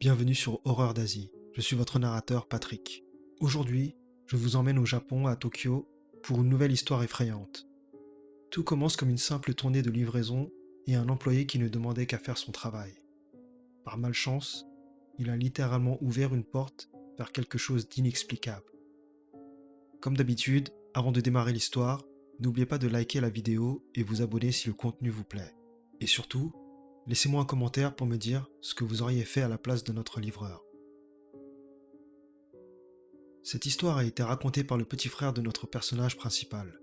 Bienvenue sur Horreur d'Asie, je suis votre narrateur Patrick. Aujourd'hui, je vous emmène au Japon, à Tokyo, pour une nouvelle histoire effrayante. Tout commence comme une simple tournée de livraison et un employé qui ne demandait qu'à faire son travail. Par malchance, il a littéralement ouvert une porte vers quelque chose d'inexplicable. Comme d'habitude, avant de démarrer l'histoire, n'oubliez pas de liker la vidéo et vous abonner si le contenu vous plaît. Et surtout, laissez-moi un commentaire pour me dire ce que vous auriez fait à la place de notre livreur. Cette histoire a été racontée par le petit frère de notre personnage principal.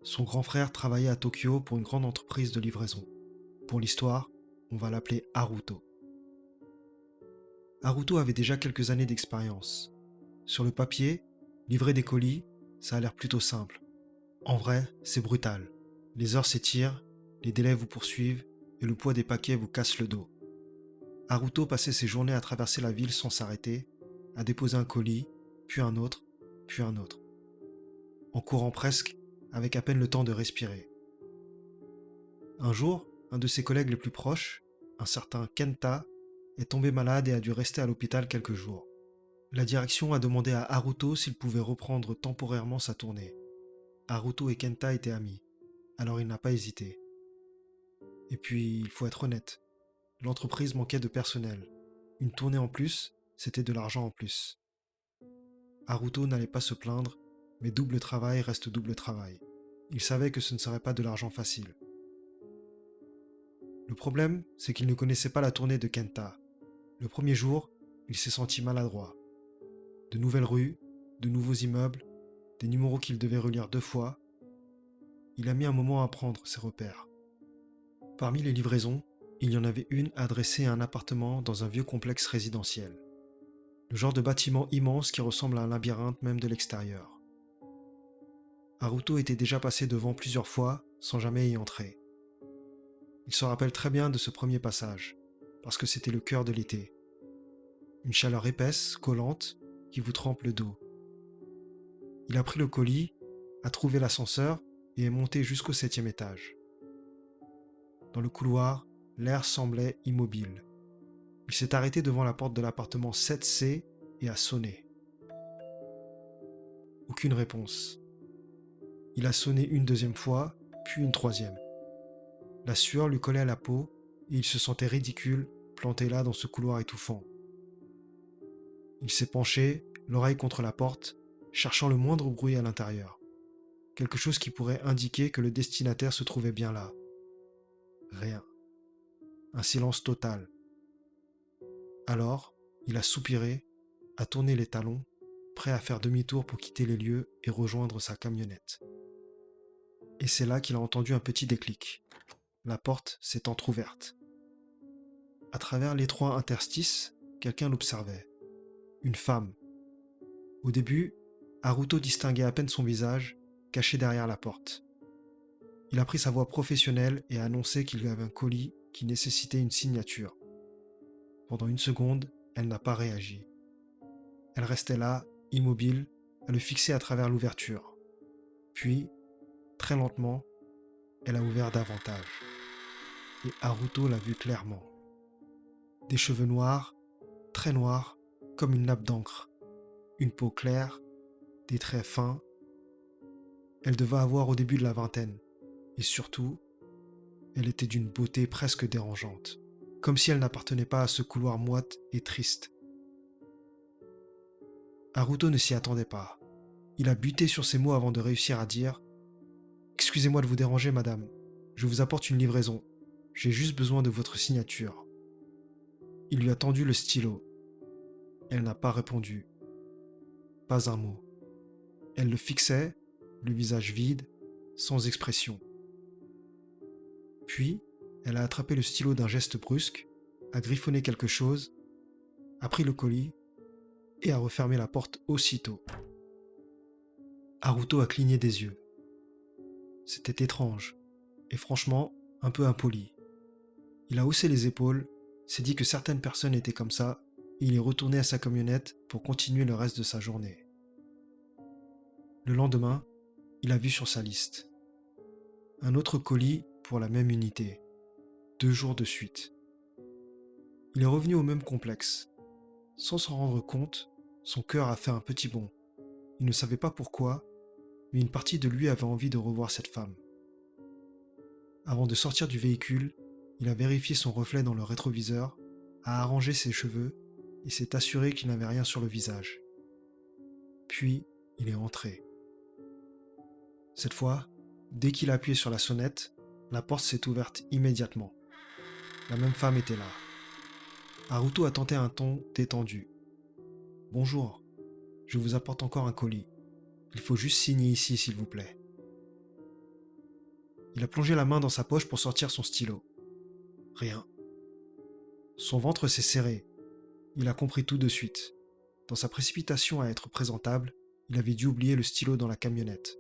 Son grand frère travaillait à Tokyo pour une grande entreprise de livraison. Pour l'histoire, on va l'appeler Haruto. Haruto avait déjà quelques années d'expérience. Sur le papier, livrer des colis, ça a l'air plutôt simple. En vrai, c'est brutal. Les heures s'étirent, les délais vous poursuivent et le poids des paquets vous casse le dos. Haruto passait ses journées à traverser la ville sans s'arrêter, à déposer un colis, puis un autre, puis un autre. En courant presque, avec à peine le temps de respirer. Un jour, un de ses collègues les plus proches, un certain Kenta, est tombé malade et a dû rester à l'hôpital quelques jours. La direction a demandé à Haruto s'il pouvait reprendre temporairement sa tournée. Haruto et Kenta étaient amis, alors il n'a pas hésité. Et puis, il faut être honnête, l'entreprise manquait de personnel. Une tournée en plus, c'était de l'argent en plus. Haruto n'allait pas se plaindre, mais double travail reste double travail. Il savait que ce ne serait pas de l'argent facile. Le problème, c'est qu'il ne connaissait pas la tournée de Kenta. Le premier jour, il s'est senti maladroit. De nouvelles rues, de nouveaux immeubles, des numéros qu'il devait relire 2 fois. Il a mis un moment à prendre ses repères. Parmi les livraisons, il y en avait une adressée à un appartement dans un vieux complexe résidentiel. Le genre de bâtiment immense qui ressemble à un labyrinthe même de l'extérieur. Haruto était déjà passé devant plusieurs fois sans jamais y entrer. Il se rappelle très bien de ce premier passage, parce que c'était le cœur de l'été. Une chaleur épaisse, collante, qui vous trempe le dos. Il a pris le colis, a trouvé l'ascenseur et est monté jusqu'au 7e étage. Dans le couloir, l'air semblait immobile. Il s'est arrêté devant la porte de l'appartement 7C et a sonné. Aucune réponse. Il a sonné une deuxième fois, puis une troisième. La sueur lui collait à la peau et il se sentait ridicule, planté là dans ce couloir étouffant. Il s'est penché, l'oreille contre la porte, cherchant le moindre bruit à l'intérieur. Quelque chose qui pourrait indiquer que le destinataire se trouvait bien là. Rien. Un silence total. Alors, il a soupiré, a tourné les talons, prêt à faire demi-tour pour quitter les lieux et rejoindre sa camionnette. Et c'est là qu'il a entendu un petit déclic. La porte s'est entr'ouverte. À travers l'étroit interstice, quelqu'un l'observait. Une femme. Au début, Haruto distinguait à peine son visage, caché derrière la porte. Il a pris sa voix professionnelle et a annoncé qu'il y avait un colis qui nécessitait une signature. Pendant une seconde, elle n'a pas réagi. Elle restait là, immobile, à le fixer à travers l'ouverture. Puis, très lentement, elle a ouvert davantage. Et Haruto l'a vu clairement. Des cheveux noirs, très noirs, comme une nappe d'encre. Une peau claire, des traits fins. Elle devait avoir au début de la vingtaine. Et surtout, elle était d'une beauté presque dérangeante. Comme si elle n'appartenait pas à ce couloir moite et triste. Haruto ne s'y attendait pas. Il a buté sur ses mots avant de réussir à dire « Excusez-moi de vous déranger, madame. Je vous apporte une livraison. J'ai juste besoin de votre signature. » Il lui a tendu le stylo. Elle n'a pas répondu. Pas un mot. Elle le fixait, le visage vide, sans expression. Puis, elle a attrapé le stylo d'un geste brusque, a griffonné quelque chose, a pris le colis et a refermé la porte aussitôt. Haruto a cligné des yeux. C'était étrange, et franchement, un peu impoli. Il a haussé les épaules, s'est dit que certaines personnes étaient comme ça, et il est retourné à sa camionnette pour continuer le reste de sa journée. Le lendemain, il a vu sur sa liste un autre colis pour la même unité, 2 jours de suite. Il est revenu au même complexe. Sans s'en rendre compte, son cœur a fait un petit bond. Il ne savait pas pourquoi, mais une partie de lui avait envie de revoir cette femme. Avant de sortir du véhicule, il a vérifié son reflet dans le rétroviseur, a arrangé ses cheveux et s'est assuré qu'il n'avait rien sur le visage. Puis, il est rentré. Cette fois, dès qu'il a appuyé sur la sonnette, la porte s'est ouverte immédiatement. La même femme était là. Haruto a tenté un ton détendu. « Bonjour, je vous apporte encore un colis. Il faut juste signer ici, s'il vous plaît. » Il a plongé la main dans sa poche pour sortir son stylo. Rien. Son ventre s'est serré. Il a compris tout de suite. Dans sa précipitation à être présentable, il avait dû oublier le stylo dans la camionnette.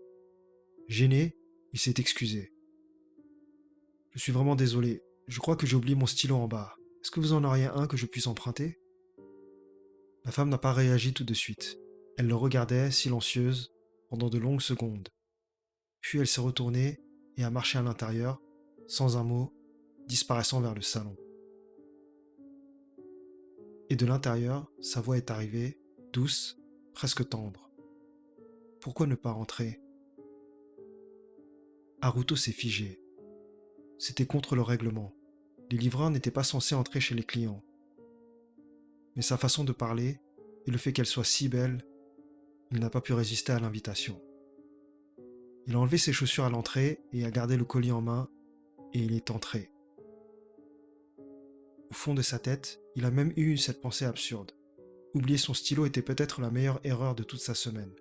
Gêné, il s'est excusé. « Je suis vraiment désolé. Je crois que j'ai oublié mon stylo en bas. Est-ce que vous en auriez un que je puisse emprunter ?» La femme n'a pas réagi tout de suite. Elle le regardait, silencieuse, pendant de longues secondes. Puis elle s'est retournée et a marché à l'intérieur, sans un mot, disparaissant vers le salon. Et de l'intérieur, sa voix est arrivée, douce, presque tendre. « Pourquoi ne pas rentrer ?» Haruto s'est figé. C'était contre le règlement. Les livreurs n'étaient pas censés entrer chez les clients. Mais sa façon de parler, et le fait qu'elle soit si belle, il n'a pas pu résister à l'invitation. Il a enlevé ses chaussures à l'entrée et a gardé le colis en main, et il est entré. Au fond de sa tête, il a même eu cette pensée absurde. Oublier son stylo était peut-être la meilleure erreur de toute sa semaine.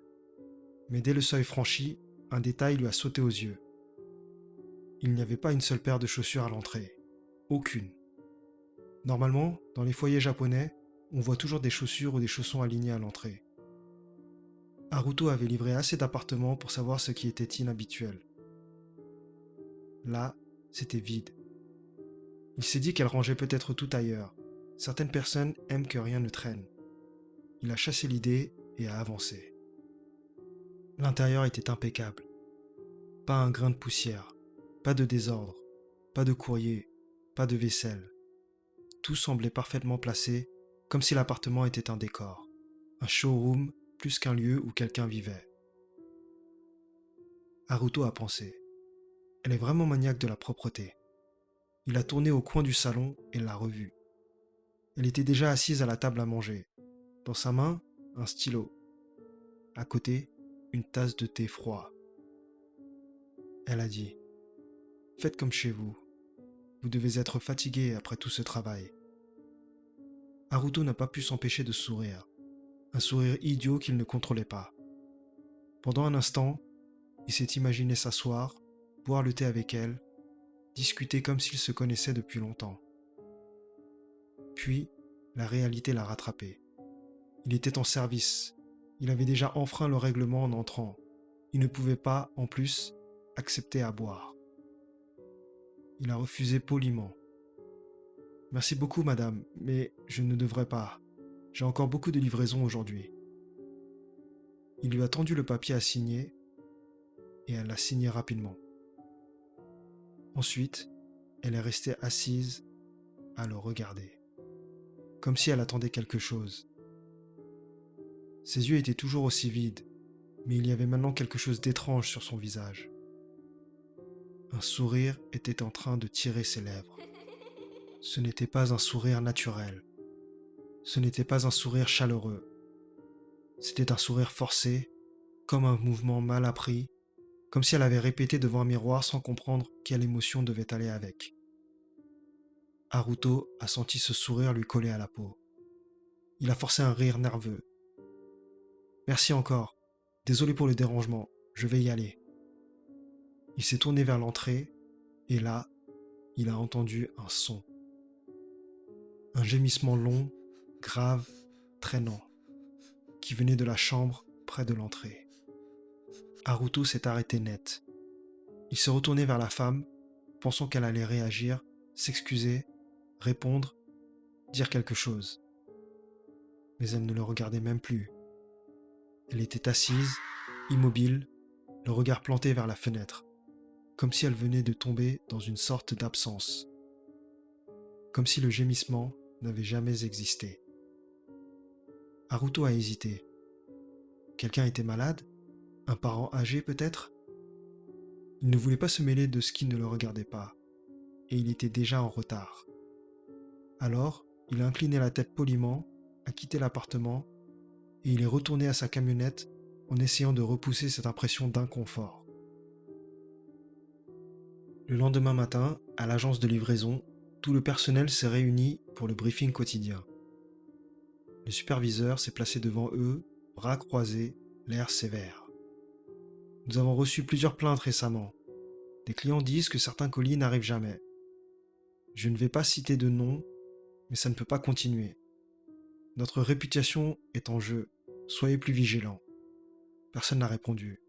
Mais dès le seuil franchi, un détail lui a sauté aux yeux. Il n'y avait pas une seule paire de chaussures à l'entrée. Aucune. Normalement, dans les foyers japonais, on voit toujours des chaussures ou des chaussons alignés à l'entrée. Haruto avait livré assez d'appartements pour savoir ce qui était inhabituel. Là, c'était vide. Il s'est dit qu'elle rangeait peut-être tout ailleurs. Certaines personnes aiment que rien ne traîne. Il a chassé l'idée et a avancé. L'intérieur était impeccable. Pas un grain de poussière, pas de désordre, pas de courrier, pas de vaisselle. Tout semblait parfaitement placé, comme si l'appartement était un décor, un showroom plus qu'un lieu où quelqu'un vivait. Haruto a pensé. Elle est vraiment maniaque de la propreté. Il a tourné au coin du salon et l'a revue. Elle était déjà assise à la table à manger. Dans sa main, un stylo. À côté, une tasse de thé froid. Elle a dit « Faites comme chez vous. Vous devez être fatigué après tout ce travail. » Haruto n'a pas pu s'empêcher de sourire. Un sourire idiot qu'il ne contrôlait pas. Pendant un instant, il s'est imaginé s'asseoir, boire le thé avec elle, discuter comme s'ils se connaissaient depuis longtemps. Puis, la réalité l'a rattrapé. Il était en service. Il avait déjà enfreint le règlement en entrant. Il ne pouvait pas, en plus, accepter à boire. Il a refusé poliment. « Merci beaucoup, madame, mais je ne devrais pas. J'ai encore beaucoup de livraisons aujourd'hui. » Il lui a tendu le papier à signer et elle l'a signé rapidement. Ensuite, elle est restée assise à le regarder, comme si elle attendait quelque chose. Ses yeux étaient toujours aussi vides, mais il y avait maintenant quelque chose d'étrange sur son visage. Un sourire était en train de tirer ses lèvres. Ce n'était pas un sourire naturel. Ce n'était pas un sourire chaleureux. C'était un sourire forcé, comme un mouvement mal appris, comme si elle avait répété devant un miroir sans comprendre quelle émotion devait aller avec. Haruto a senti ce sourire lui coller à la peau. Il a forcé un rire nerveux. « Merci encore. Désolé pour le dérangement. Je vais y aller. » Il s'est tourné vers l'entrée et là, il a entendu un son. Un gémissement long, grave, traînant, qui venait de la chambre près de l'entrée. Haruto s'est arrêté net. Il s'est retourné vers la femme, pensant qu'elle allait réagir, s'excuser, répondre, dire quelque chose. Mais elle ne le regardait même plus. Elle était assise, immobile, le regard planté vers la fenêtre, comme si elle venait de tomber dans une sorte d'absence, comme si le gémissement n'avait jamais existé. Haruto a hésité. Quelqu'un était malade? Un parent âgé peut-être? Il ne voulait pas se mêler de ce qui ne le regardait pas, et il était déjà en retard. Alors, il a incliné la tête poliment, a quitté l'appartement, et il est retourné à sa camionnette en essayant de repousser cette impression d'inconfort. Le lendemain matin, à l'agence de livraison, tout le personnel s'est réuni pour le briefing quotidien. Le superviseur s'est placé devant eux, bras croisés, l'air sévère. Nous avons reçu plusieurs plaintes récemment. Des clients disent que certains colis n'arrivent jamais. Je ne vais pas citer de nom, mais ça ne peut pas continuer. Notre réputation est en jeu. Soyez plus vigilants. Personne n'a répondu.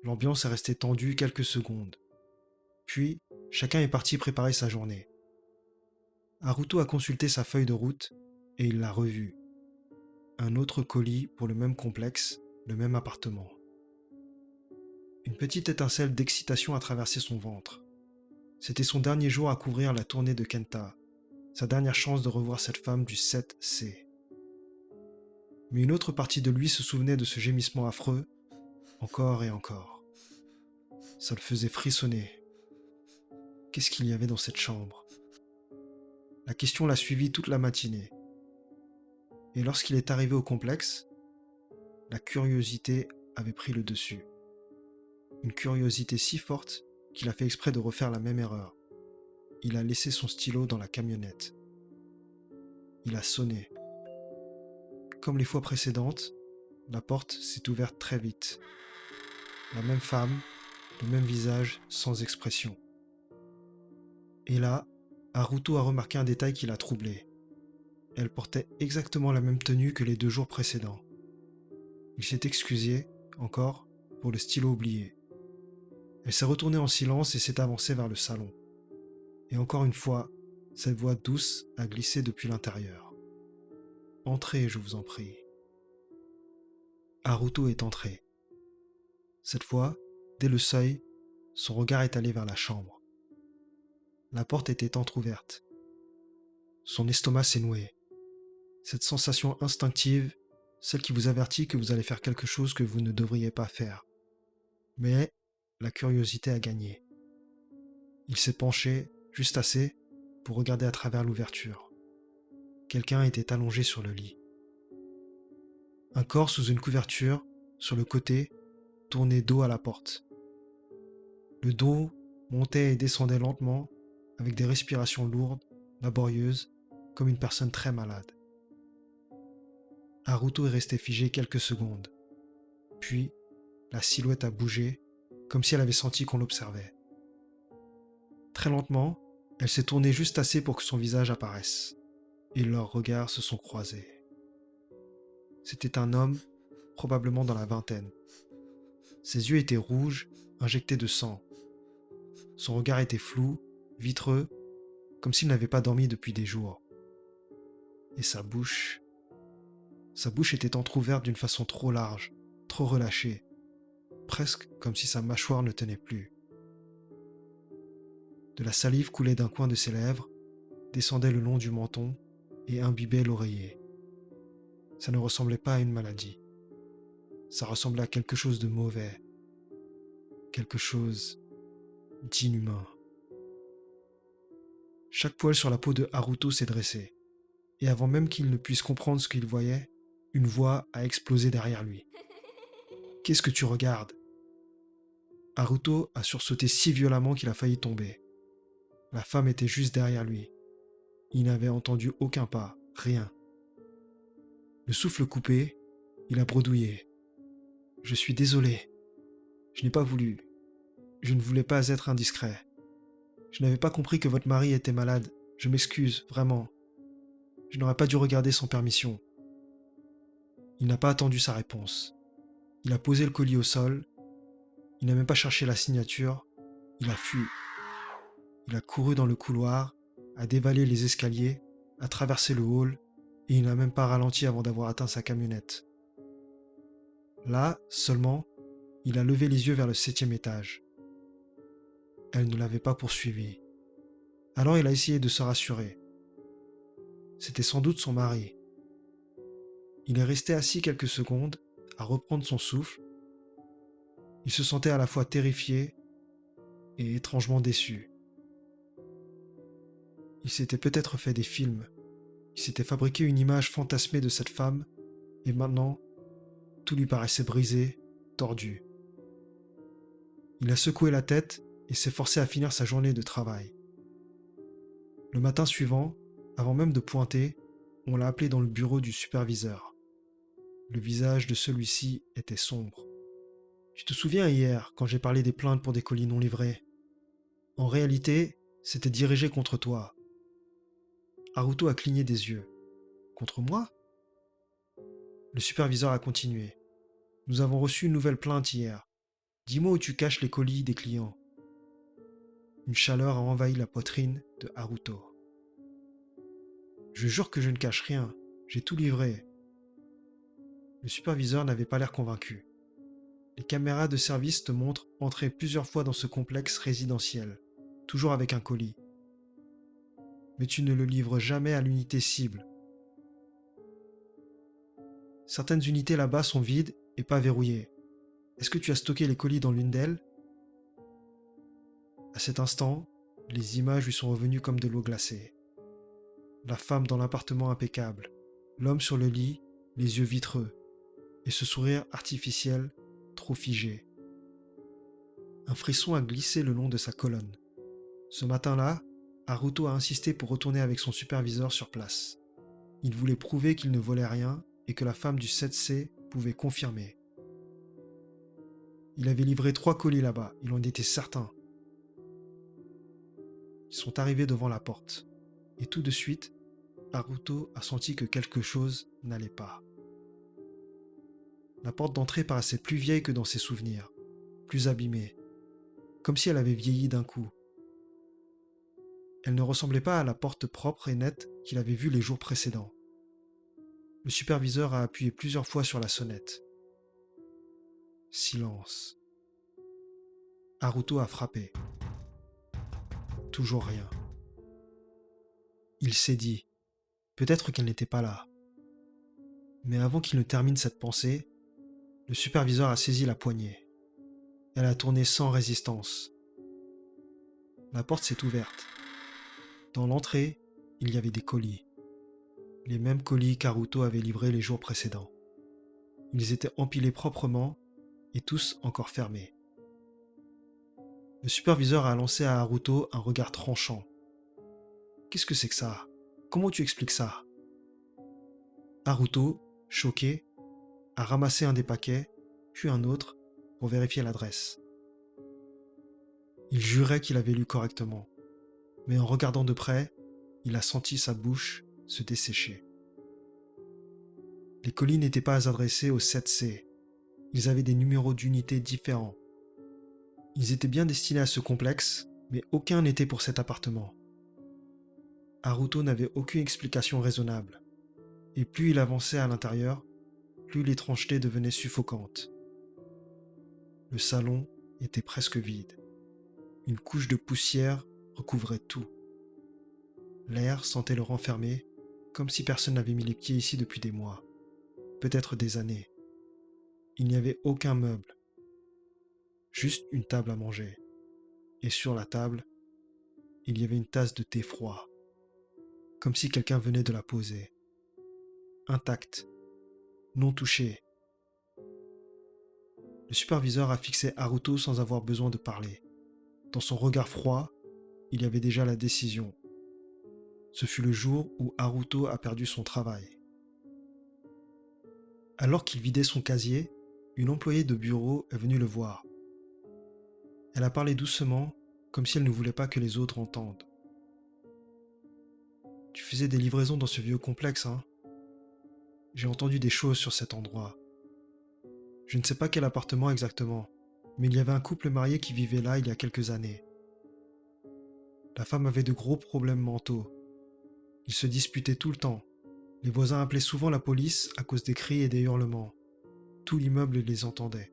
L'ambiance est restée tendue quelques secondes. Puis, chacun est parti préparer sa journée. Haruto a consulté sa feuille de route et il l'a revue. Un autre colis pour le même complexe, le même appartement. Une petite étincelle d'excitation a traversé son ventre. C'était son dernier jour à couvrir la tournée de Kenta, sa dernière chance de revoir cette femme du 7C. Mais une autre partie de lui se souvenait de ce gémissement affreux, encore et encore. Ça le faisait frissonner. Qu'est-ce qu'il y avait dans cette chambre? La question l'a suivi toute la matinée. Et lorsqu'il est arrivé au complexe, la curiosité avait pris le dessus. Une curiosité si forte qu'il a fait exprès de refaire la même erreur. Il a laissé son stylo dans la camionnette. Il a sonné. Comme les fois précédentes, la porte s'est ouverte très vite. La même femme, le même visage, sans expression. Et là, Haruto a remarqué un détail qui l'a troublé. Elle portait exactement la même tenue que les 2 jours précédents. Il s'est excusé, encore, pour le stylo oublié. Elle s'est retournée en silence et s'est avancée vers le salon. Et encore une fois, cette voix douce a glissé depuis l'intérieur. « Entrez, je vous en prie. » Haruto est entré. Cette fois, dès le seuil, son regard est allé vers la chambre. La porte était entr'ouverte. Son estomac s'est noué. Cette sensation instinctive, celle qui vous avertit que vous allez faire quelque chose que vous ne devriez pas faire. Mais la curiosité a gagné. Il s'est penché, juste assez, pour regarder à travers l'ouverture. Quelqu'un était allongé sur le lit. Un corps sous une couverture, sur le côté, tourné dos à la porte. Le dos montait et descendait lentement, avec des respirations lourdes, laborieuses, comme une personne très malade. Haruto est resté figé quelques secondes. Puis, la silhouette a bougé, comme si elle avait senti qu'on l'observait. Très lentement, elle s'est tournée juste assez pour que son visage apparaisse, et leurs regards se sont croisés. C'était un homme, probablement dans la vingtaine. Ses yeux étaient rouges, injectés de sang. Son regard était flou, vitreux, comme s'il n'avait pas dormi depuis des jours. Et sa bouche était entr'ouverte d'une façon trop large, trop relâchée, presque comme si sa mâchoire ne tenait plus. De la salive coulait d'un coin de ses lèvres, descendait le long du menton et imbibait l'oreiller. Ça ne ressemblait pas à une maladie. Ça ressemblait à quelque chose de mauvais, quelque chose d'inhumain. Chaque poil sur la peau de Haruto s'est dressé, et avant même qu'il ne puisse comprendre ce qu'il voyait, une voix a explosé derrière lui. « Qu'est-ce que tu regardes ?» Haruto a sursauté si violemment qu'il a failli tomber. La femme était juste derrière lui. Il n'avait entendu aucun pas, rien. Le souffle coupé, il a bredouillé. « Je suis désolé. Je n'ai pas voulu. Je ne voulais pas être indiscret. Je n'avais pas compris que votre mari était malade. Je m'excuse, vraiment. Je n'aurais pas dû regarder sans permission. » Il n'a pas attendu sa réponse. Il a posé le colis au sol. Il n'a même pas cherché la signature. Il a fui. Il a couru dans le couloir, a dévalé les escaliers, a traversé le hall, et il n'a même pas ralenti avant d'avoir atteint sa camionnette. Là, seulement, il a levé les yeux vers le 7e étage. Elle ne l'avait pas poursuivi. Alors il a essayé de se rassurer. C'était sans doute son mari. Il est resté assis quelques secondes, à reprendre son souffle. Il se sentait à la fois terrifié et étrangement déçu. Il s'était peut-être fait des films. Il s'était fabriqué une image fantasmée de cette femme, et maintenant, tout lui paraissait brisé, tordu. Il a secoué la tête et s'est forcé à finir sa journée de travail. Le matin suivant, avant même de pointer, on l'a appelé dans le bureau du superviseur. Le visage de celui-ci était sombre. Tu te souviens hier, quand j'ai parlé des plaintes pour des colis non livrés? En réalité, c'était dirigé contre toi. Haruto a cligné des yeux. Contre moi? Le superviseur a continué. Nous avons reçu une nouvelle plainte hier. Dis-moi où tu caches les colis des clients. Une chaleur a envahi la poitrine de Haruto. Je jure que je ne cache rien. J'ai tout livré. Le superviseur n'avait pas l'air convaincu. Les caméras de service te montrent entrer plusieurs fois dans ce complexe résidentiel, toujours avec un colis. Mais tu ne le livres jamais à l'unité cible. Certaines unités là-bas sont vides et pas verrouillées. Est-ce que tu as stocké les colis dans l'une d'elles? À cet instant, les images lui sont revenues comme de l'eau glacée. La femme dans l'appartement impeccable, l'homme sur le lit, les yeux vitreux, et ce sourire artificiel, trop figé. Un frisson a glissé le long de sa colonne. Ce matin-là, Haruto a insisté pour retourner avec son superviseur sur place. Il voulait prouver qu'il ne volait rien et que la femme du 7C pouvait confirmer. Il avait livré 3 colis là-bas, il en était certain. Ils sont arrivés devant la porte. Et tout de suite, Haruto a senti que quelque chose n'allait pas. La porte d'entrée paraissait plus vieille que dans ses souvenirs, plus abîmée, comme si elle avait vieilli d'un coup. Elle ne ressemblait pas à la porte propre et nette qu'il avait vue les jours précédents. Le superviseur a appuyé plusieurs fois sur la sonnette. Silence. Haruto a frappé. Toujours rien. Il s'est dit, peut-être qu'elle n'était pas là. Mais avant qu'il ne termine cette pensée, le superviseur a saisi la poignée. Elle a tourné sans résistance. La porte s'est ouverte. Dans l'entrée, il y avait des colis. Les mêmes colis qu'Haruto avait livrés les jours précédents. Ils étaient empilés proprement et tous encore fermés. Le superviseur a lancé à Haruto un regard tranchant. Qu'est-ce que c'est que ça? Comment tu expliques ça? Haruto, choqué, a ramassé un des paquets, puis un autre, pour vérifier l'adresse. Il jurait qu'il avait lu correctement, mais en regardant de près, il a senti sa bouche se dessécher. Les colis n'étaient pas adressés au 7C. Ils avaient des numéros d'unité différents. Ils étaient bien destinés à ce complexe, mais aucun n'était pour cet appartement. Haruto n'avait aucune explication raisonnable. Et plus il avançait à l'intérieur, plus l'étrangeté devenait suffocante. Le salon était presque vide. Une couche de poussière recouvrait tout. L'air sentait le renfermer, comme si personne n'avait mis les pieds ici depuis des mois, peut-être des années. Il n'y avait aucun meuble, juste une table à manger. Et sur la table, il y avait une tasse de thé froid, comme si quelqu'un venait de la poser. Intacte, non touchée. Le superviseur a fixé Haruto sans avoir besoin de parler. Dans son regard froid, il y avait déjà la décision. Ce fut le jour où Haruto a perdu son travail. Alors qu'il vidait son casier, une employée de bureau est venue le voir. Elle a parlé doucement, comme si elle ne voulait pas que les autres entendent. « Tu faisais des livraisons dans ce vieux complexe, hein? J'ai entendu des choses sur cet endroit. Je ne sais pas quel appartement exactement, mais il y avait un couple marié qui vivait là il y a quelques années. La femme avait de gros problèmes mentaux. Ils se disputaient tout le temps. Les voisins appelaient souvent la police à cause des cris et des hurlements. Tout l'immeuble les entendait.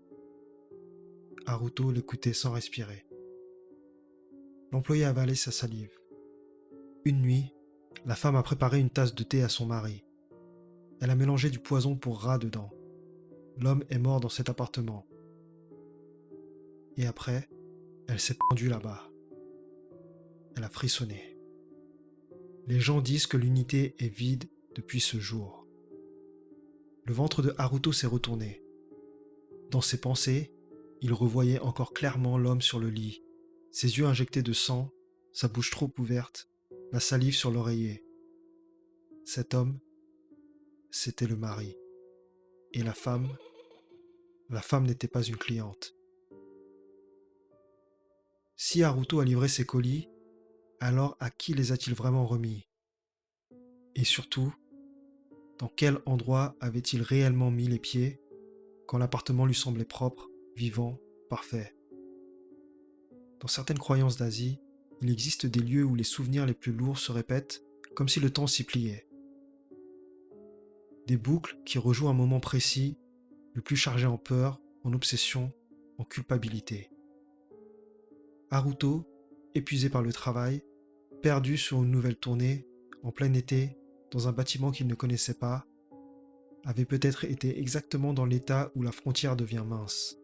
Haruto l'écoutait sans respirer. L'employé avalait sa salive. Une nuit, la femme a préparé une tasse de thé à son mari. Elle a mélangé du poison pour rats dedans. L'homme est mort dans cet appartement. Et après, elle s'est pendue là-bas. Elle a frissonné. Les gens disent que l'unité est vide depuis ce jour. Le ventre de Haruto s'est retourné. Dans ses pensées, il revoyait encore clairement l'homme sur le lit, ses yeux injectés de sang, sa bouche trop ouverte, la salive sur l'oreiller. Cet homme, c'était le mari. Et la femme n'était pas une cliente. Si Haruto a livré ses colis, alors à qui les a-t-il vraiment remis? Et surtout, dans quel endroit avait-il réellement mis les pieds quand l'appartement lui semblait propre, vivant, parfait? Dans certaines croyances d'Asie, il existe des lieux où les souvenirs les plus lourds se répètent comme si le temps s'y pliait. Des boucles qui rejouent un moment précis, le plus chargé en peur, en obsession, en culpabilité. Haruto, épuisé par le travail, perdu sur une nouvelle tournée, en plein été, dans un bâtiment qu'il ne connaissait pas, avait peut-être été exactement dans l'état où la frontière devient mince.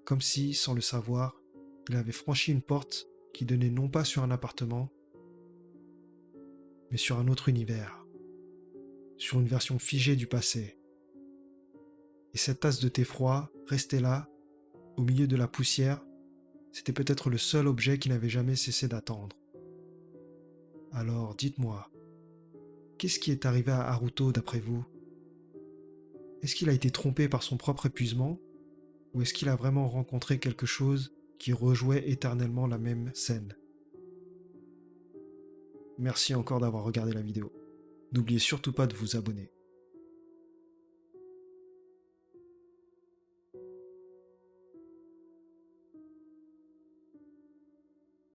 Comme si, sans le savoir, il avait franchi une porte qui donnait non pas sur un appartement, mais sur un autre univers, sur une version figée du passé. Et cette tasse de thé froid, restée là, au milieu de la poussière, c'était peut-être le seul objet qui n'avait jamais cessé d'attendre. Alors, dites-moi, qu'est-ce qui est arrivé à Haruto d'après vous? Est-ce qu'il a été trompé par son propre épuisement, ou est-ce qu'il a vraiment rencontré quelque chose qui rejouait éternellement la même scène? Merci encore d'avoir regardé la vidéo. N'oubliez surtout pas de vous abonner.